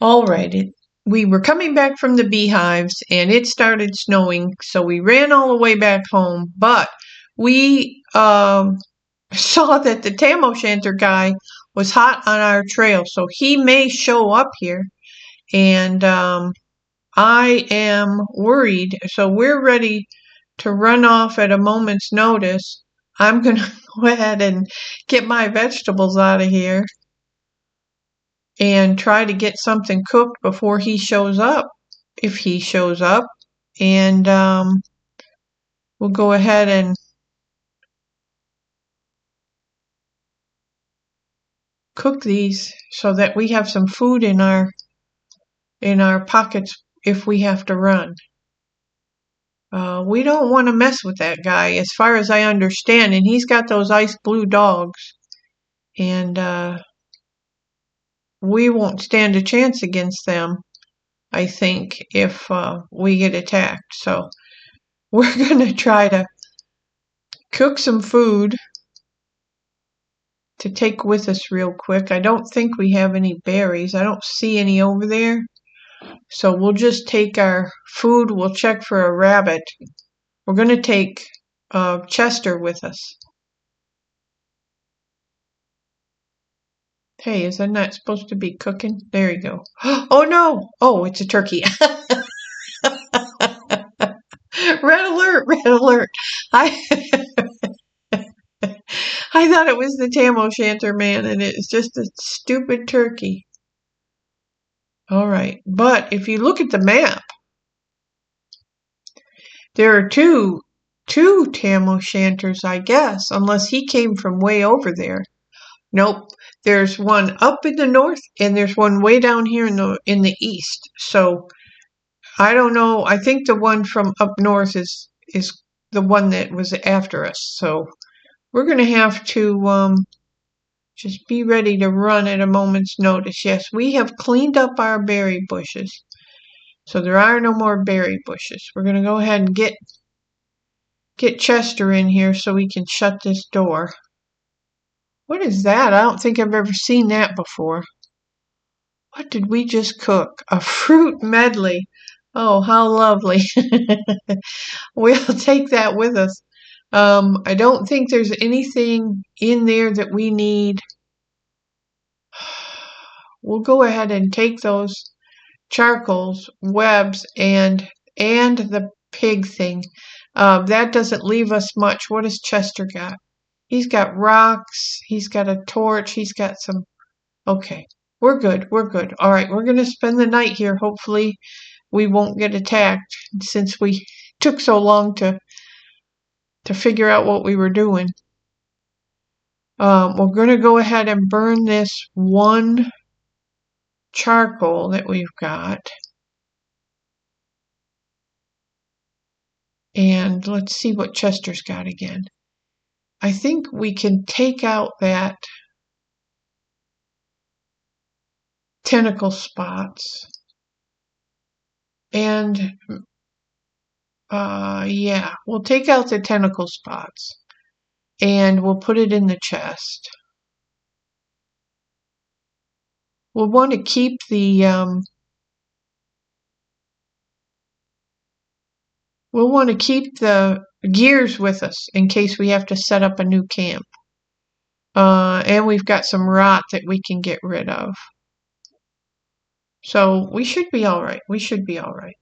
All right, we were coming back from the beehives and it started snowing, so we ran all the way back home. But we saw that the Tam O'Shanter guy was hot on our trail, so he may show up here. And I am worried, so we're ready to run off at a moment's notice. I'm going to go ahead and get my vegetables out of here and try to get something cooked before he shows up, if he shows up. And we'll go ahead and cook these so that we have some food in our pockets if we have to run. We don't want to mess with that guy, as far as I understand, and he's got those ice blue dogs, and we won't stand a chance against them, I think, if we get attacked. So we're going to try to cook some food to take with us real quick. I don't think we have any berries. I don't see any over there. So we'll just take our food. We'll check for a rabbit. We're going to take Chester with us. Hey, is that not supposed to be cooking? There you go. Oh no! Oh, it's a turkey. Red alert! Red alert! I thought it was the Tam O'Shanter man, and it's just a stupid turkey. All right, but if you look at the map, there are two Tam O'Shanters, I guess, unless he came from way over there. Nope, there's one up in the north, and there's one way down here in the east. So I don't know. I think the one from up north is the one that was after us. So we're gonna have to just be ready to run at a moment's notice. Yes, we have cleaned up our berry bushes, so there are no more berry bushes. We're gonna go ahead and get Chester in here so we can shut this door. What is that? I don't think I've ever seen that before. What did we just cook? A fruit medley. Oh, how lovely. We'll take that with us. I don't think there's anything in there that we need. We'll go ahead and take those charcoals, webs, and the pig thing. That doesn't leave us much. What has Chester got? He's got rocks. He's got a torch. He's got some... Okay, we're good. We're good. All right, we're going to spend the night here. Hopefully we won't get attacked since we took so long to figure out what we were doing. We're going to go ahead and burn this one charcoal that we've got. And let's see what Chester's got again. I think we can take out that tentacle spots. And yeah, we'll take out the tentacle spots and we'll put it in the chest. We'll want to keep the gears with us in case we have to set up a new camp. And we've got some rot that we can get rid of. So we should be all right. We should be all right.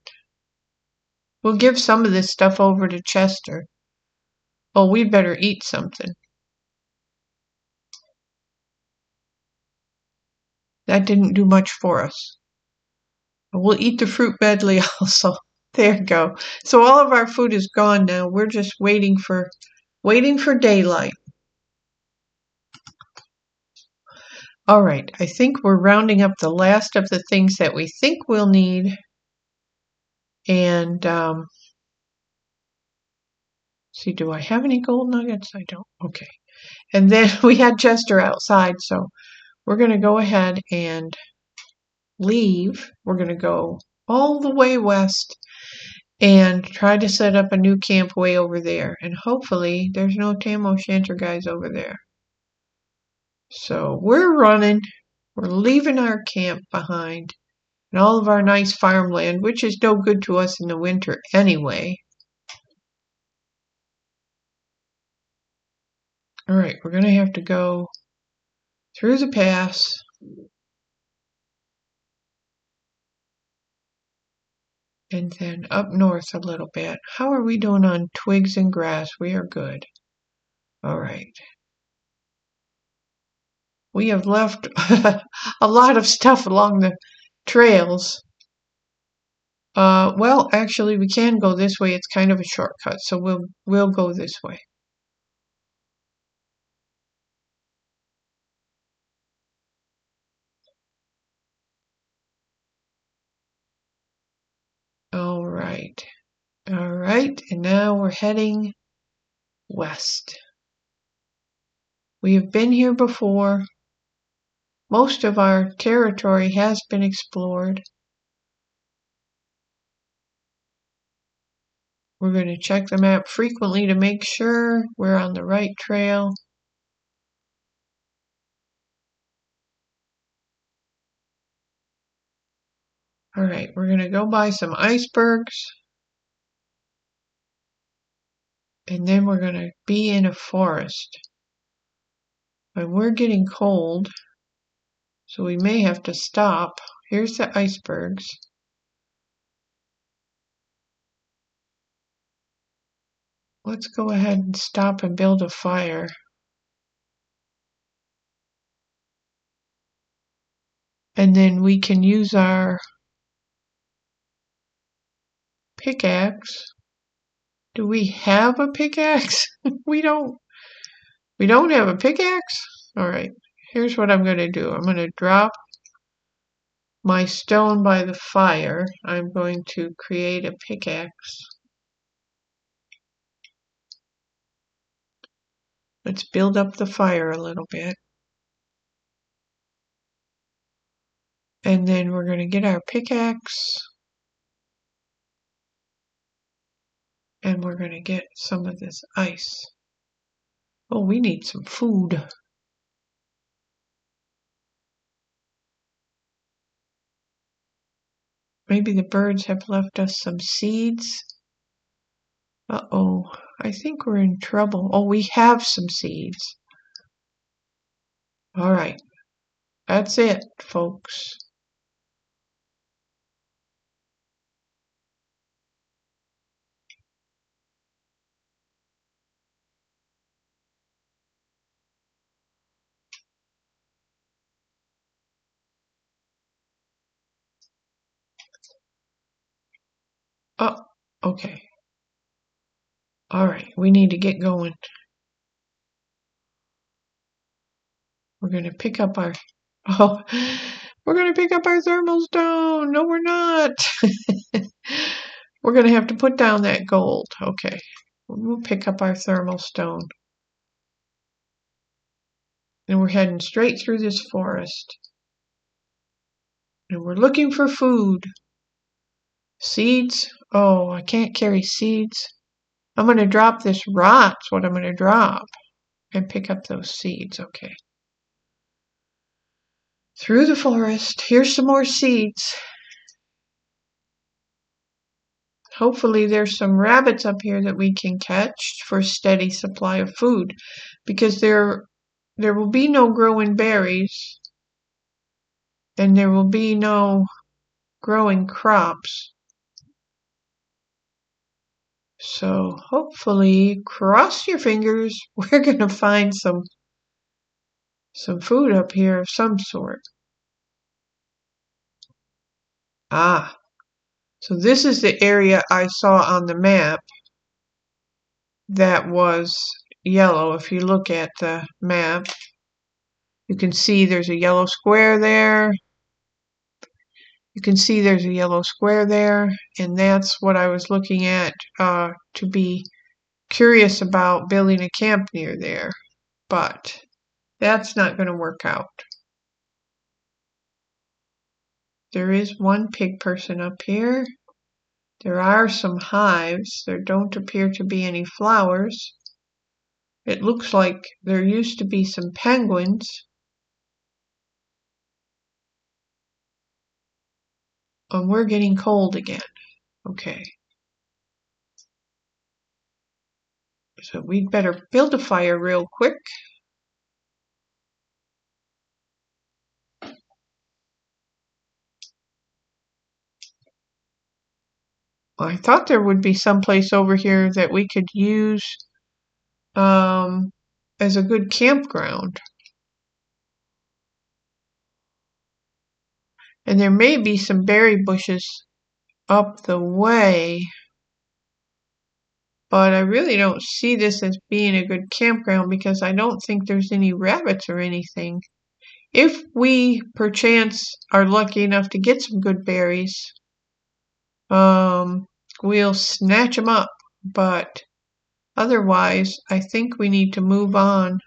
We'll give some of this stuff over to Chester. Oh, we better eat something. That didn't do much for us. We'll eat the fruit medley also. There you go. So all of our food is gone now. We're just waiting for daylight. All right, I think we're rounding up the last of the things that we think we'll need. And see, do I have any gold nuggets? I don't. Okay. And then we had Chester outside, so we're going to go ahead and leave. We're going to go all the way west and try to set up a new camp way over there. And hopefully there's no Tam O'Shanter guys over there. So we're running. We're leaving our camp behind. and all of our nice farmland, which is no good to us in the winter anyway. All right, we're going to have to go through the pass. And then up north a little bit. How are we doing on twigs and grass? We are good. All right. We have left a lot of stuff along the trails. Well, actually, we can go this way. It's kind of a shortcut, so we'll go this way. All right. All right, and now we're heading west. We have been here before. Most of our territory has been explored. We're going to check the map frequently to make sure we're on the right trail. All right, we're going to go by some icebergs. And then we're going to be in a forest. And we're getting cold, so we may have to stop. Here's the icebergs. Let's go ahead and stop and build a fire. And then we can use our pickaxe. Do we have a pickaxe? We don't have a pickaxe? All right, here's what I'm going to do. I'm going to drop my stone by the fire. I'm going to create a pickaxe. Let's build up the fire a little bit. And then we're going to get our pickaxe. And we're going to get some of this ice. Oh, we need some food. Maybe the birds have left us some seeds. Uh-oh, I think we're in trouble. Oh, we have some seeds. All right, that's it, folks. Oh, okay. All right, we need to get going. We're going to pick up our... Oh, we're going to pick up our thermal stone. No, we're not. We're going to have to put down that gold. Okay, we'll pick up our thermal stone. And we're heading straight through this forest. And we're looking for food. Seeds? Oh, I can't carry seeds. I'm going to drop this rot's what I'm going to drop. And pick up those seeds. Okay. Through the forest. Here's some more seeds. Hopefully there's some rabbits up here that we can catch for a steady supply of food. Because there will be no growing berries. And there will be no growing crops. So hopefully, cross your fingers, we're going to find some food up here of some sort. Ah, so this is the area I saw on the map that was yellow. If you look at the map, you can see there's a yellow square there. You can see there's a yellow square there, and that's what I was looking at to be curious about building a camp near there. But that's not going to work out. There is one pig person up here. There are some hives. There don't appear to be any flowers. It looks like there used to be some penguins. And we're getting cold again. Okay. So we'd better build a fire real quick. I thought there would be some place over here that we could use as a good campground. And there may be some berry bushes up the way, but I really don't see this as being a good campground because I don't think there's any rabbits or anything. If we perchance are lucky enough to get some good berries, we'll snatch them up, but otherwise I think we need to move on.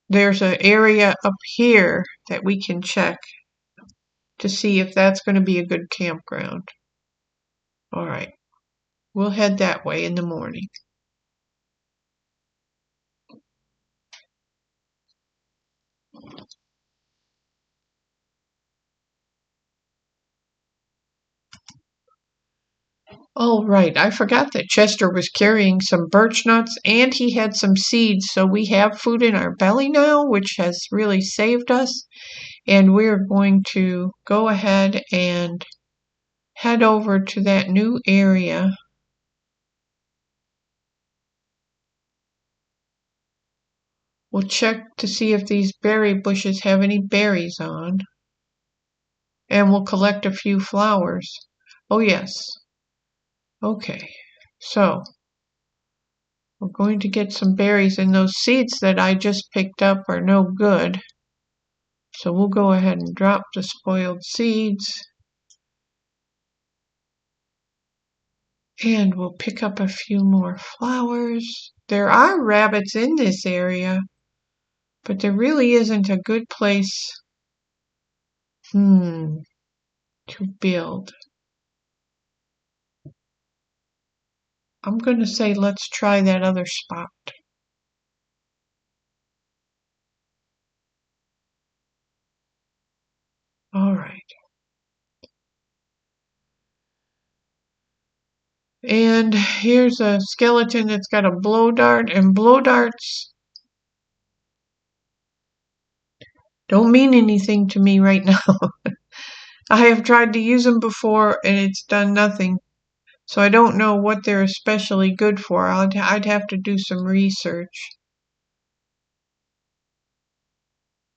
There's an area up here that we can check to see if that's going to be a good campground. All right, we'll head that way in the morning. Oh, right, I forgot that Chester was carrying some birch nuts and he had some seeds, so we have food in our belly now, which has really saved us. And we're going to go ahead and head over to that new area. We'll check to see if these berry bushes have any berries on. And we'll collect a few flowers. Oh, yes. Okay, so we're going to get some berries, and those seeds that I just picked up are no good. So we'll go ahead and drop the spoiled seeds. And we'll pick up a few more flowers. There are rabbits in this area, but there really isn't a good place to build. I'm going to say let's try that other spot. All right. And here's a skeleton that's got a blow dart, and blow darts don't mean anything to me right now. I have tried to use them before and it's done nothing. So I don't know what they're especially good for. I'd have to do some research.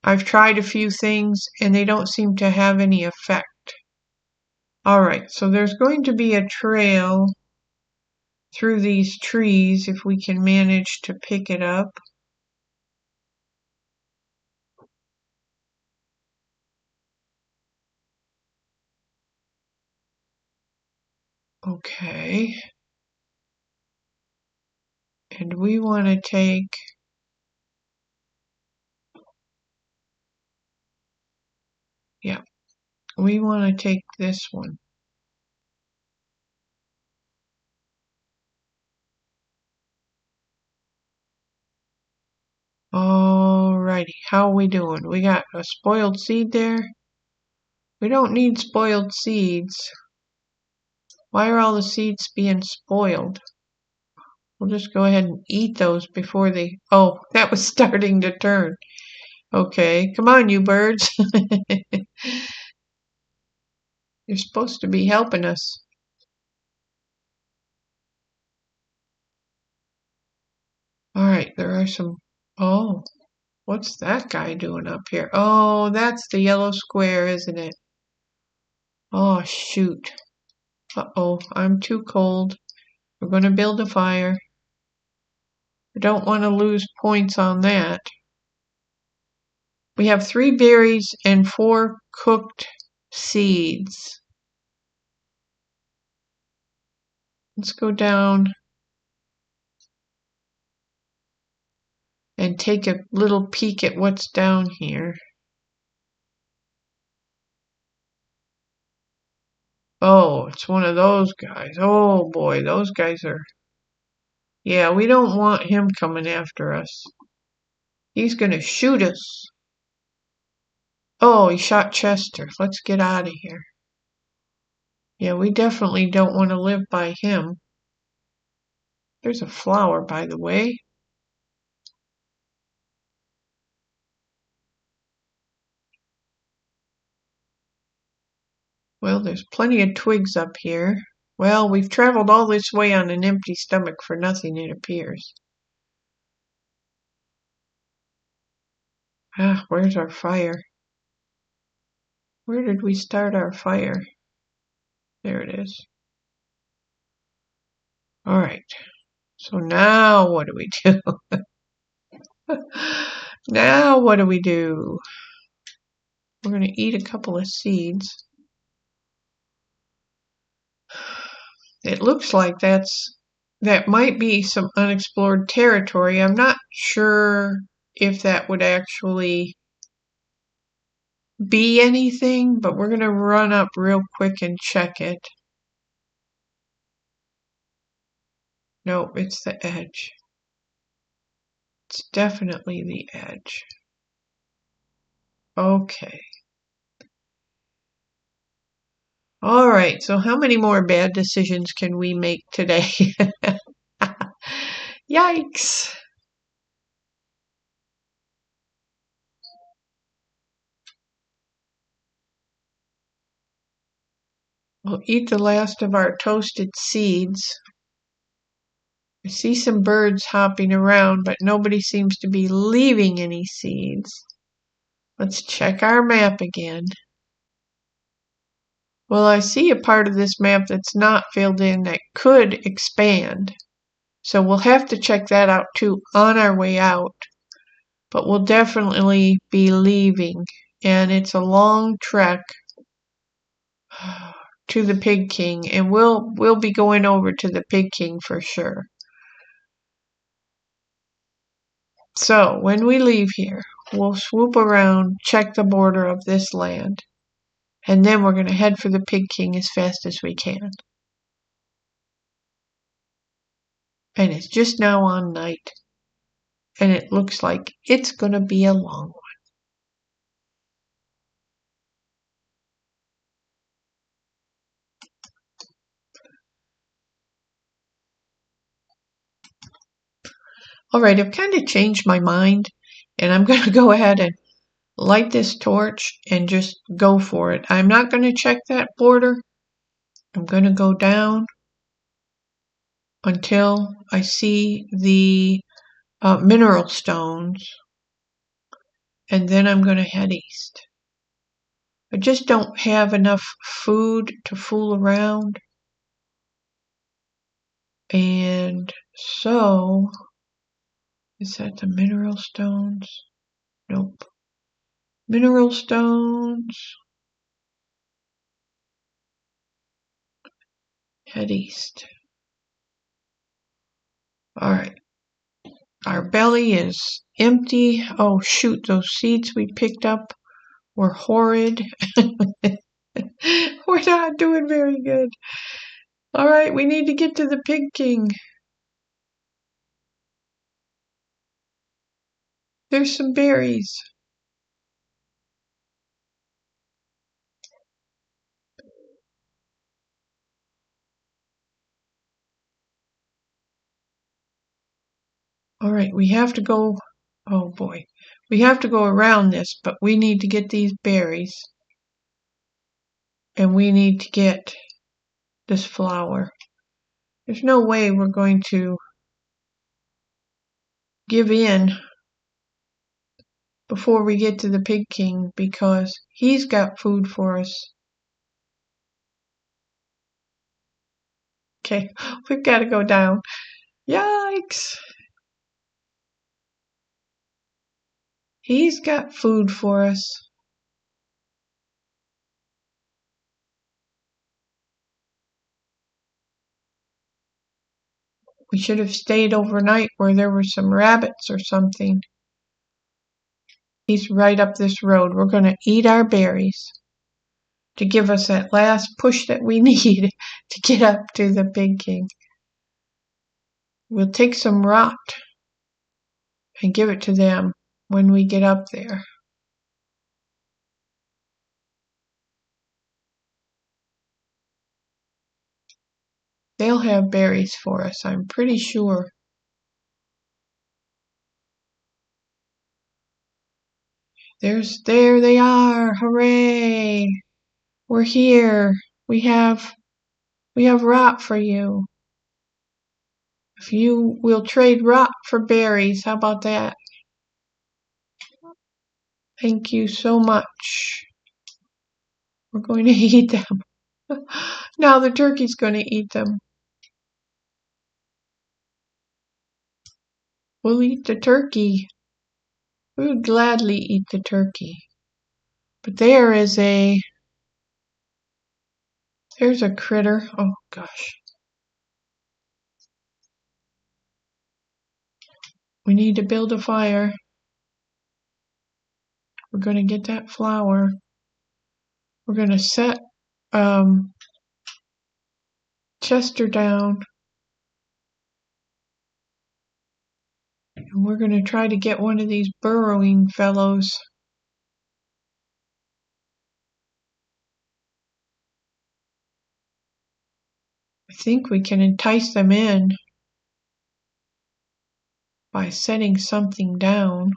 I've tried a few things and they don't seem to have any effect. Alright, so there's going to be a trail through these trees if we can manage to pick it up. Okay. And we want to take we want to take this one. Alrighty, how are we doing? We got a spoiled seed there. We don't need spoiled seeds. Why are all the seeds being spoiled? We'll just go ahead and eat those before they... Oh, that was starting to turn. Okay, come on, you birds. You're supposed to be helping us. Alright, there are some... Oh, what's that guy doing up here? Oh, that's the yellow square, isn't it? Oh, shoot. Uh-oh, I'm too cold. We're going to build a fire. I don't want to lose points on that. We have 3 berries and 4 cooked seeds. Let's go down and take a little peek at what's down here. Oh, it's one of those guys. Oh boy, those guys are... Yeah, we don't want him coming after us. He's gonna shoot us. Oh, he shot Chester. Let's get out of here. Yeah, we definitely don't want to live by him. There's a flower, by the way. Well, there's plenty of twigs up here. Well, we've traveled all this way on an empty stomach for nothing, it appears. Ah, where's our fire? Where did we start our fire? There it is. All right. So now what do we do? Now what do we do? We're going to eat a couple of seeds. It looks like that might be some unexplored territory. I'm not sure if that would actually be anything, but we're going to run up real quick and check it. Nope, it's the edge. It's definitely the edge. Okay. All right, so how many more bad decisions can we make today? Yikes. We'll eat the last of our toasted seeds. I see some birds hopping around, but nobody seems to be leaving any seeds. Let's check our map again. Well, I see a part of this map that's not filled in that could expand. So we'll have to check that out too on our way out. But we'll definitely be leaving. And it's a long trek to the Pig King. And we'll be going over to the Pig King for sure. So when we leave here, we'll swoop around, check the border of this land. And then we're going to head for the Pig King as fast as we can. And it's just now on night. And it looks like it's going to be a long one. Alright, I've kind of changed my mind. And I'm going to go ahead and light this torch and just go for it. I'm not going to check that border. I'm going to go down until I see the mineral stones. And then I'm going to head east. I just don't have enough food to fool around. And so, is that the mineral stones? Nope. Mineral stones. Head east. Alright. Our belly is empty. Oh shoot, those seeds we picked up were horrid. We're not doing very good. Alright, we need to get to the Pig King. There's some berries. Alright, we have to go. Oh boy. We have to go around this, but we need to get these berries. And we need to get this flower. There's no way we're going to give in before we get to the Pig King because he's got food for us. Okay, we've got to go down. Yikes! He's got food for us. We should have stayed overnight where there were some rabbits or something. He's right up this road. We're going to eat our berries to give us that last push that we need to get up to the Pig King. We'll take some rot and give it to them when we get up there. They'll have berries for us, I'm pretty sure. There they are. Hooray! We're here. We have rot for you. If you will trade rot for berries, how about that? Thank you so much. We're going to eat them. Now the turkey's going to eat them. We'll eat the turkey. We would gladly eat the turkey. But there's a critter. Oh gosh. We need to build a fire. We're going to get that flour. We're going to set Chester down. And we're going to try to get one of these burrowing fellows. I think we can entice them in by setting something down.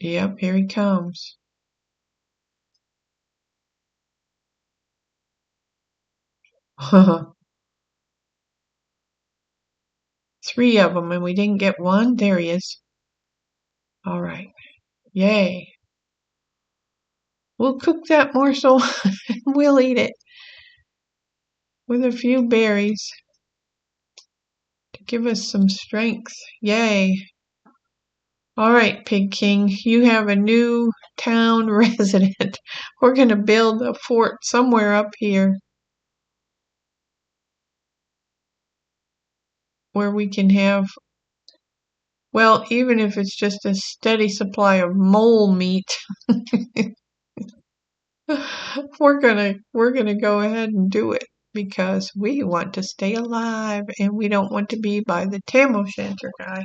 Yep, here he comes. Three of them, and we didn't get one. There he is. All right. Yay. We'll cook that morsel and we'll eat it with a few berries to give us some strength. Yay. All right, Pig King, you have a new town resident. We're going to build a fort somewhere up here where we can have, well, even if it's just a steady supply of mole meat, we're gonna go ahead and do it because we want to stay alive and we don't want to be by the Tam O'Shanter Guy.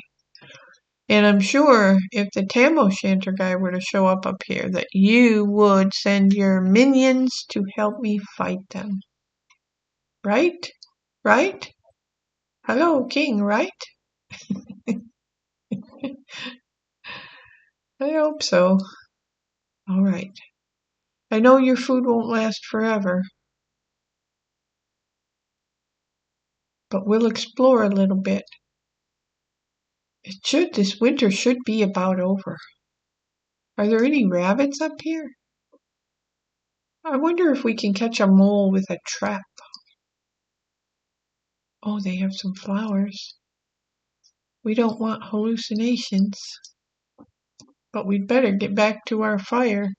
And I'm sure if the Tam O'Shanter Guy were to show up here that you would send your minions to help me fight them. Right? Right? Hello, King, right? I hope so. All right. I know your food won't last forever, but we'll explore a little bit. This winter should be about over. Are there any rabbits up here? I wonder if we can catch a mole with a trap. Oh, they have some flowers. We don't want hallucinations, but we'd better get back to our fire.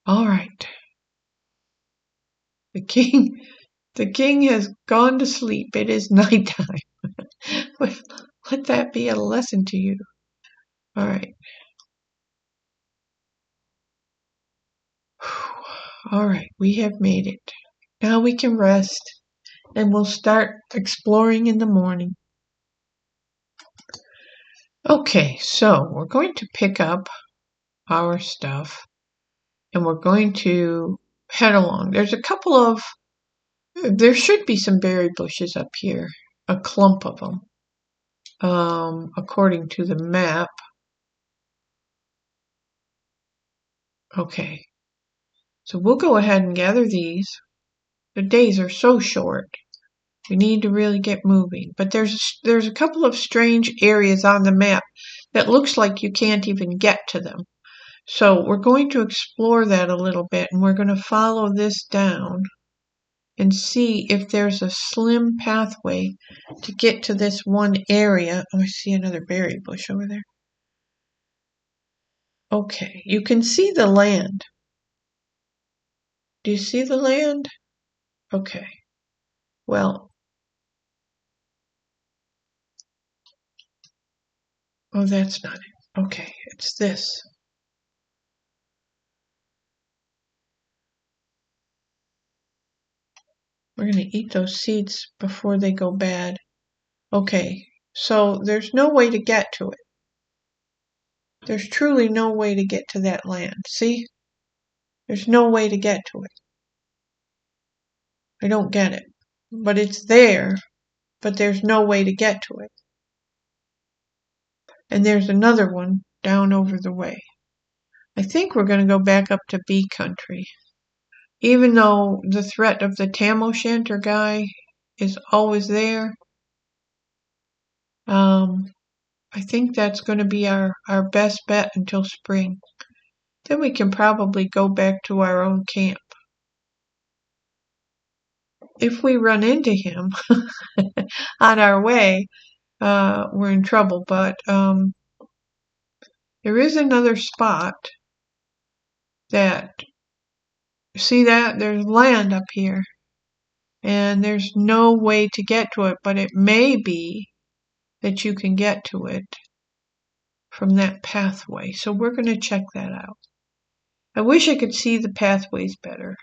All right. The king has gone to sleep. It is nighttime. Let that be a lesson to you. All right. All right, we have made it. Now we can rest and we'll start exploring in the morning. Okay, so we're going to pick up our stuff and we're going to head along. There should be some berry bushes up here, a clump of them, according to the map. Okay, so we'll go ahead and gather these. The days are so short. We need to really get moving. But there's a couple of strange areas on the map that looks like you can't even get to them. So we're going to explore that a little bit, and we're going to follow this down and see if there's a slim pathway to get to this one area. Oh, I see another berry bush over there. Okay, you can see the land. Do you see the land? Okay. Well, oh, that's not it. Okay, it's this. We're going to eat those seeds before they go bad. Okay, so there's no way to get to it. There's truly no way to get to that land. See? There's no way to get to it. I don't get it. But it's there, but there's no way to get to it. And there's another one down over the way. I think we're going to go back up to bee country. Even though the threat of the Tam O'Shanter Guy is always there, I think that's going to be our best bet until spring. Then we can probably go back to our own camp. If we run into him on our way, we're in trouble. But there is another spot that, see that? There's land up here. And there's no way to get to it, but it may be that you can get to it from that pathway. So we're going to check that out. I wish I could see the pathways better.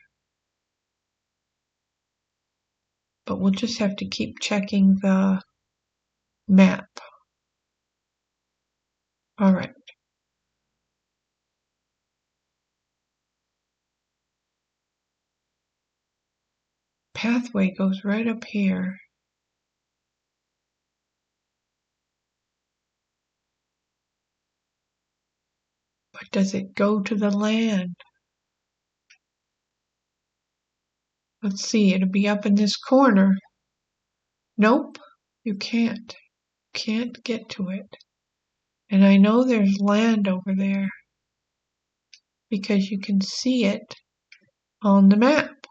But we'll just have to keep checking the map. All right. Pathway goes right up here. But does it go to the land? Let's see, it'll be up in this corner. Nope, you can't. Can't get to it. And I know there's land over there because you can see it on the map.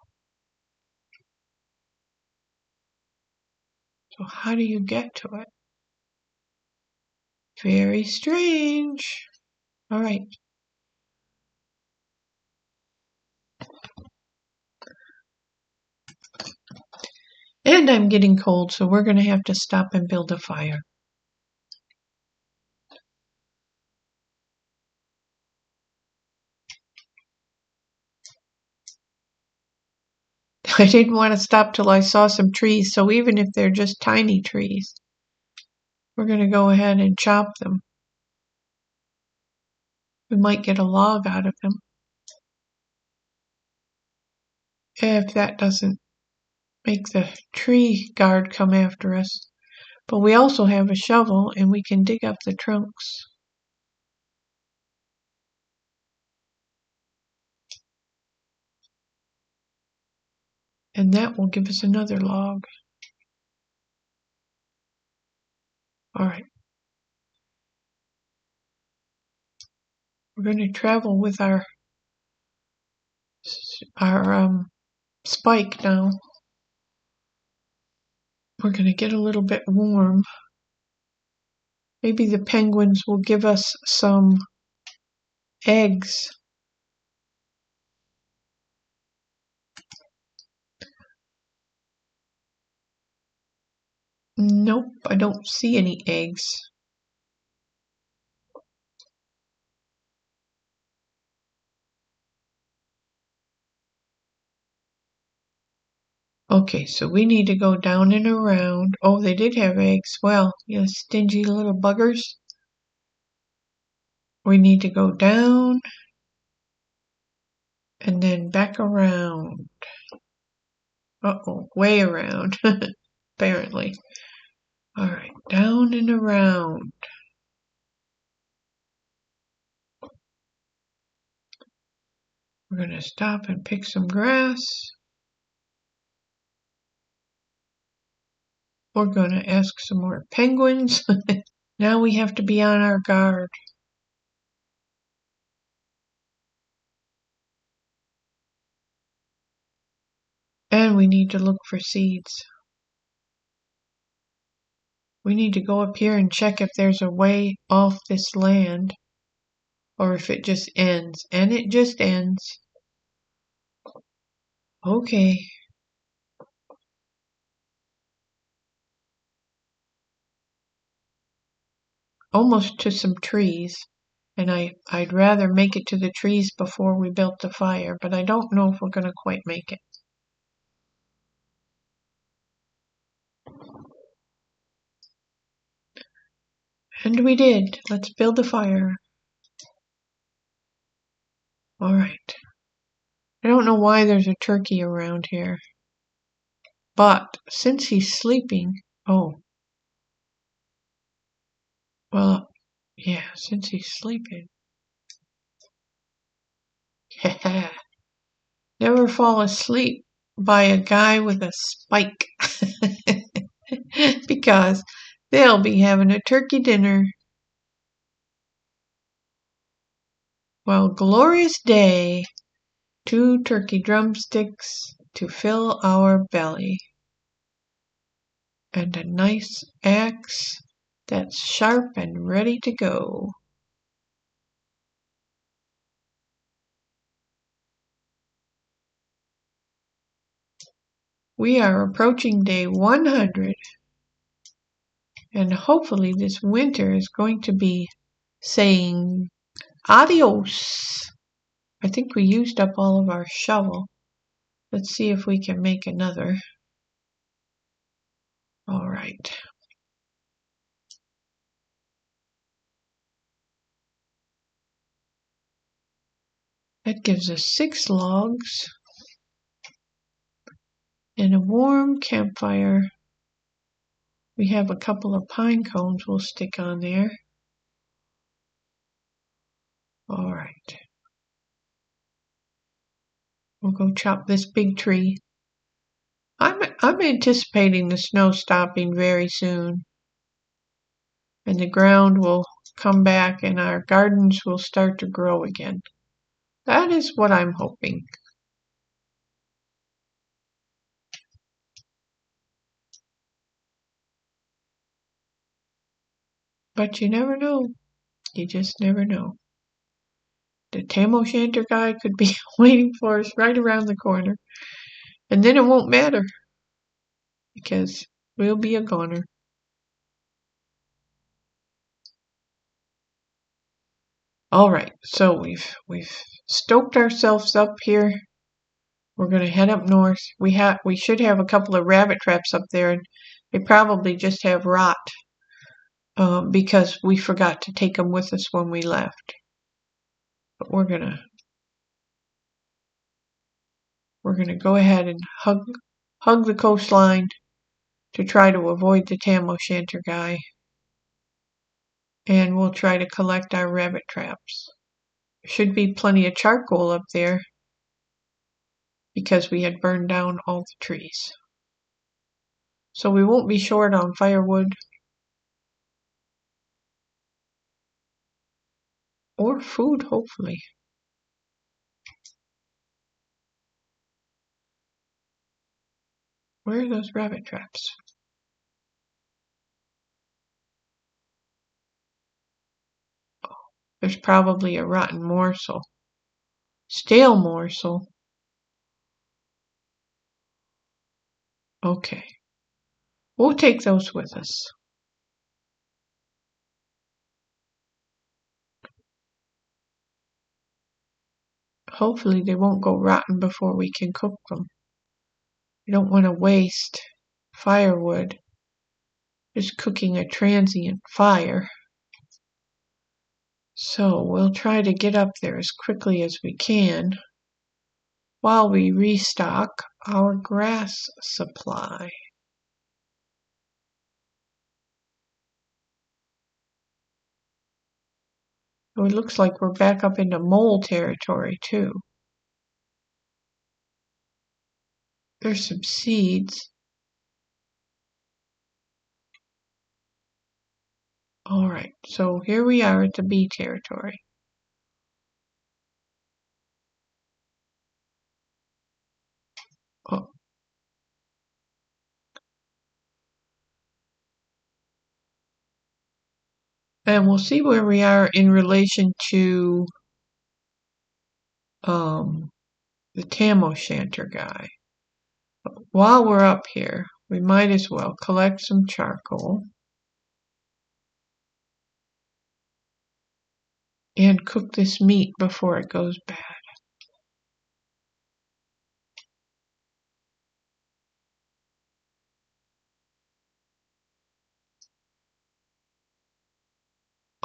So how do you get to it? Very strange. All right. And I'm getting cold, so we're going to have to stop and build a fire. I didn't want to stop till I saw some trees, so even if they're just tiny trees, we're going to go ahead and chop them. We might get a log out of them. If that doesn't make the tree guard come after us. But we also have a shovel and we can dig up the trunks. And that will give us another log. Alright. We're going to travel with our spike now. We're going to get a little bit warm. Maybe the penguins will give us some eggs. Nope, I don't see any eggs. Okay, so we need to go down and around. Oh, they did have eggs. Well, you stingy little buggers. We need to go down and then back around. Uh-oh, way around, apparently. Alright, down and around. We're going to stop and pick some grass. We're going to ask some more penguins. Now we have to be on our guard. And we need to look for seeds. We need to go up here and check if there's a way off this land. Or if it just ends. And it just ends. Okay. Almost to some trees. And I'd rather make it to the trees before we built the fire. But I don't know if we're going to quite make it. And we did. Let's build a fire. All right. I don't know why there's a turkey around here. But since he's sleeping, oh, well, yeah, since he's sleeping. Never fall asleep by a guy with a spike. Because they'll be having a turkey dinner. Well, glorious day. 2 turkey drumsticks to fill our belly. And a nice axe that's sharp and ready to go. We are approaching day 100, and hopefully this winter is going to be saying adios. I think we used up all of our shovel. Let's see if we can make another. All right. That gives us 6 logs and a warm campfire. We have a couple of pine cones we'll stick on there. All right. We'll go chop this big tree. I'm anticipating the snow stopping very soon. And the ground will come back and our gardens will start to grow again. That is what I'm hoping. But you never know. You just never know. The Tam O'Shanter Guy could be waiting for us right around the corner. And then it won't matter. Because we'll be a goner. All right, so we've stoked ourselves up here. We're going to head up north. We should have a couple of rabbit traps up there, and they probably just have rot because we forgot to take them with us when we left. But we're gonna go ahead and hug the coastline to try to avoid the Tam O'Shanter Guy, and we'll try to collect our rabbit traps. There should be plenty of charcoal up there because we had burned down all the trees. So we won't be short on firewood or food, hopefully. Where are those rabbit traps? Oh, there's probably a rotten morsel. Stale morsel. Okay. We'll take those with us. Hopefully they won't go rotten before we can cook them. We don't want to waste firewood just cooking a transient fire. So we'll try to get up there as quickly as we can while we restock our grass supply. Oh, it looks like we're back up into mole territory too. There's some seeds. Alright, so here we are at the bee territory. Oh. And we'll see where we are in relation to the Tam O'Shanter Guy. But while we're up here, we might as well collect some charcoal and cook this meat before it goes bad.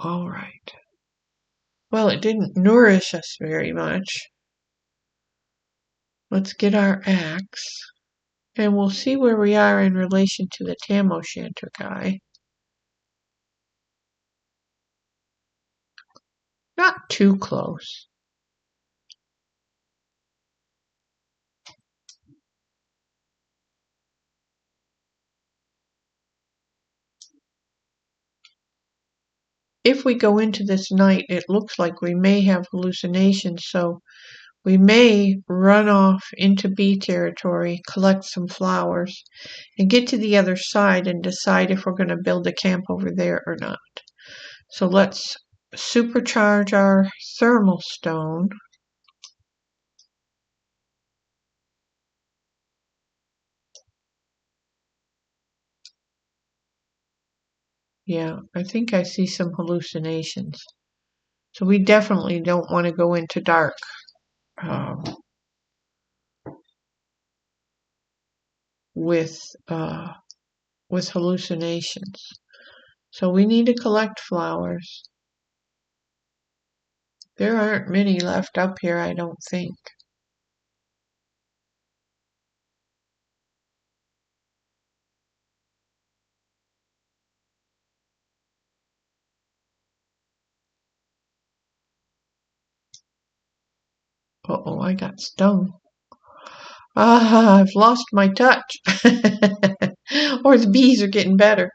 All right. Well, it didn't nourish us very much. Let's get our axe, and we'll see where we are in relation to the Tam O'Shanter Guy. Not too close. If we go into this night, it looks like we may have hallucinations, so we may run off into bee territory, collect some flowers, and get to the other side and decide if we're going to build a camp over there or not. So let's supercharge our thermal stone. Yeah, I think I see some hallucinations. So we definitely don't want to go into dark. With hallucinations. So we need to collect flowers. There aren't many left up here, I don't think. Uh-oh, I got stung. Ah, I've lost my touch. Or the bees are getting better.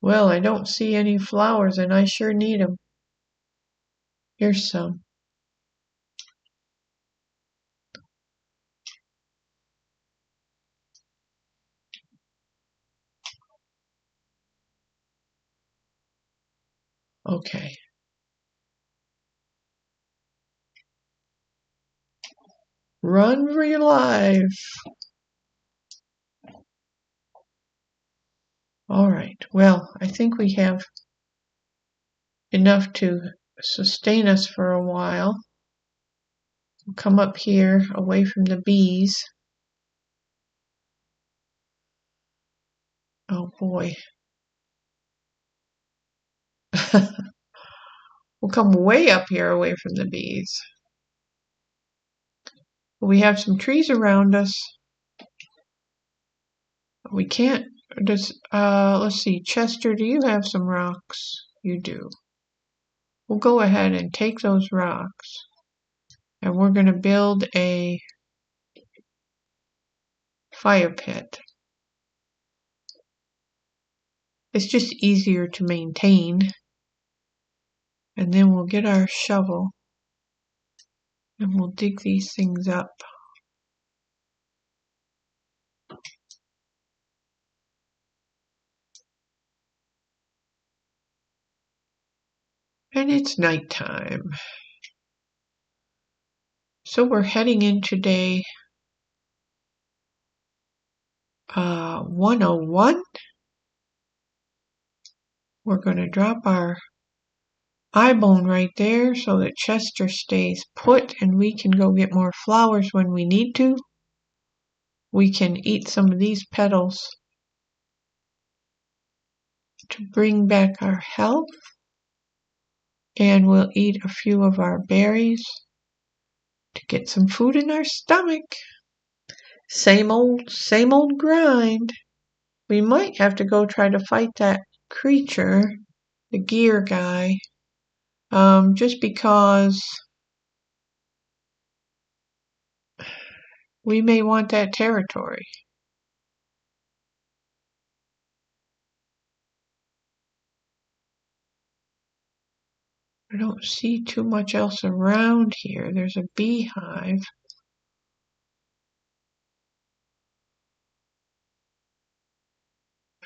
Well, I don't see any flowers and I sure need them. Here's some. Okay. Run for your life. All right. Well, I think we have enough to sustain us for a while. We'll come up here away from the bees. Oh boy. We'll come way up here away from the bees. We have some trees around us. We can't just, let's see, Chester, do you have some rocks? You do. We'll go ahead and take those rocks and we're going to build a fire pit. It's just easier to maintain. And then we'll get our shovel and we'll dig these things up. And it's nighttime. So we're heading into day 101. We're going to drop our eye bone right there so that Chester stays put and we can go get more flowers when we need to. We can eat some of these petals to bring back our health, and we'll eat a few of our berries to get some food in our stomach. Same old grind. We might have to go try to fight that creature, the gear guy, just because we may want that territory. I don't see too much else around here. There's a beehive.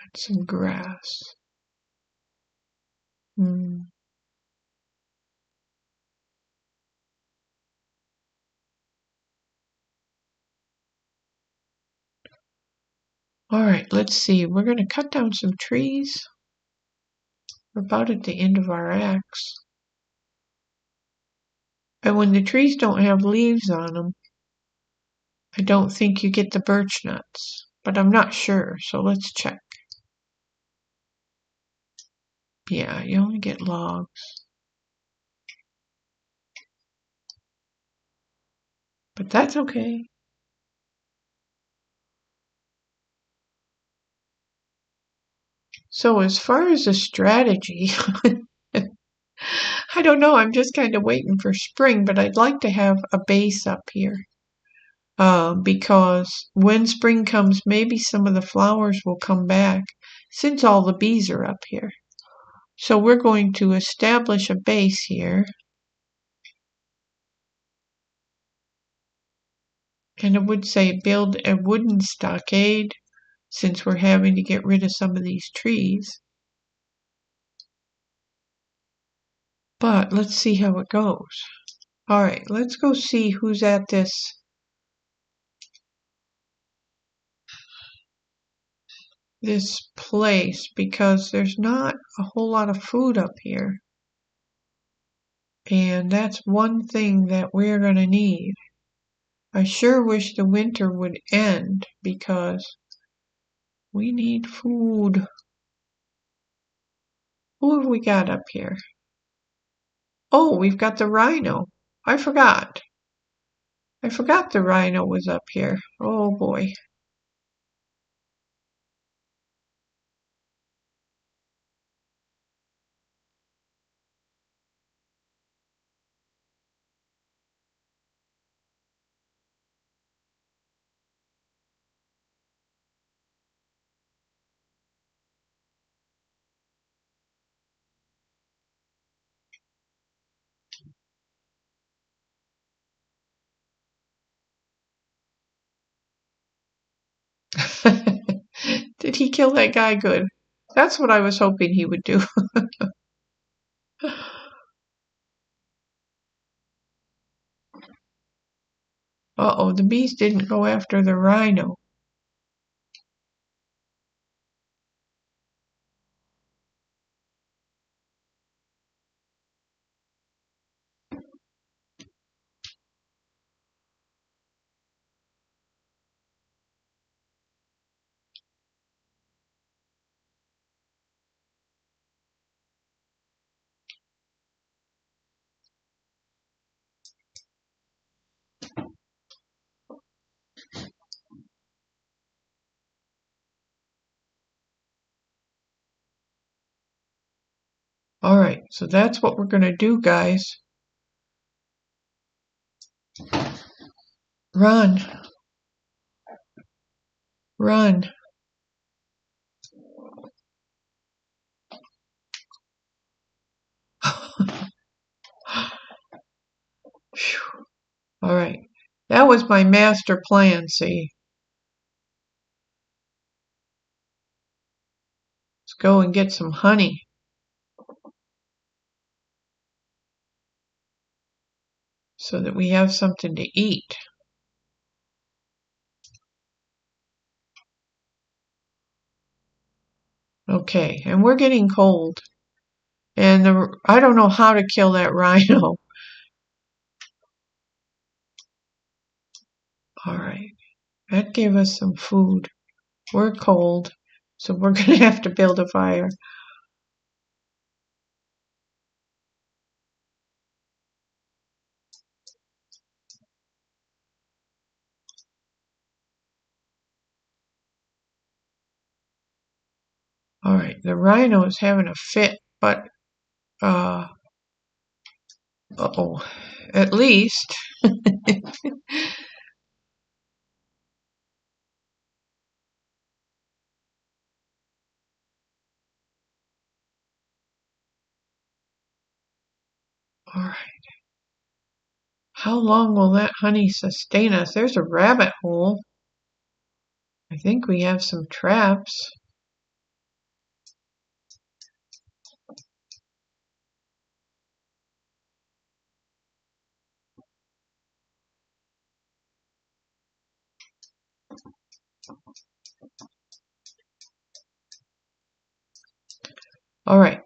And some grass. Alright, let's see. We're going to cut down some trees. We're about at the end of our axe. And when the trees don't have leaves on them, I don't think you get the birch nuts. but I'm not sure, so let's check. Yeah, you only get logs. But that's okay. So as far as the strategy, I don't know. I'm just kind of waiting for spring, but I'd like to have a base up here. Because when spring comes, maybe some of the flowers will come back since all the bees are up here. So we're going to establish a base here. And it would say build a wooden stockade since we're having to get rid of some of these trees. But let's see how it goes. All right, let's go see who's at this place because there's not a whole lot of food up here. And that's one thing that we're going to need. I sure wish the winter would end because we need food. Who have we got up here? Oh, we've got the rhino. I forgot. The rhino was up here. Oh boy. Did he kill that guy good? That's what I was hoping he would do. Uh-oh, the bees didn't go after the rhino. All right, so that's what we're going to do, guys. Run. Run. All right. That was my master plan, see. Let's go and get some honey. So that we have something to eat. Okay, and we're getting cold. And I don't know how to kill that rhino. All right, that gave us some food. We're cold, so we're going to have to build a fire. All right, the rhino is having a fit, but uh-oh, at least. All right. How long will that honey sustain us? There's a rabbit hole. I think we have some traps. All right.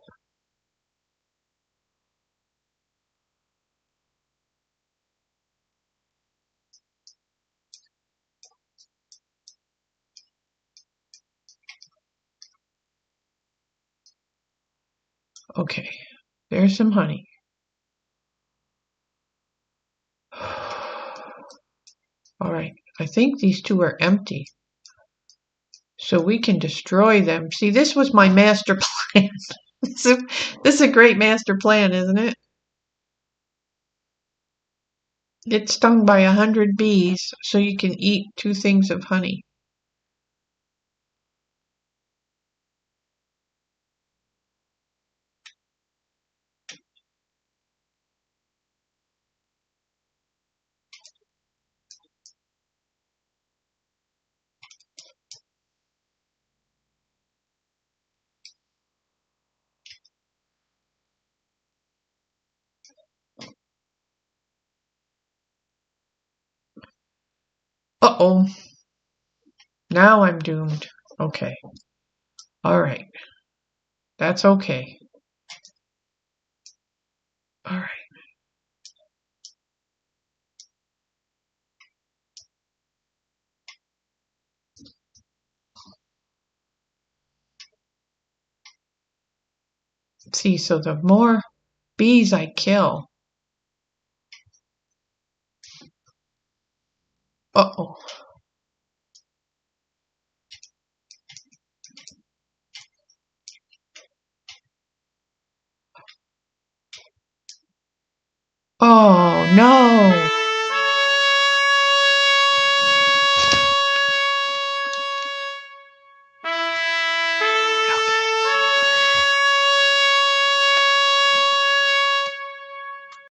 Okay, there's some honey. All right, I think these two are empty. So we can destroy them. See, this was my master plan. this is a great master plan, isn't it? Get stung by 100 bees so you can eat 2 things of honey. Uh-oh. Now I'm doomed. Okay. All right. That's okay. All right. See, so the more bees I kill. Uh-oh. Oh, no.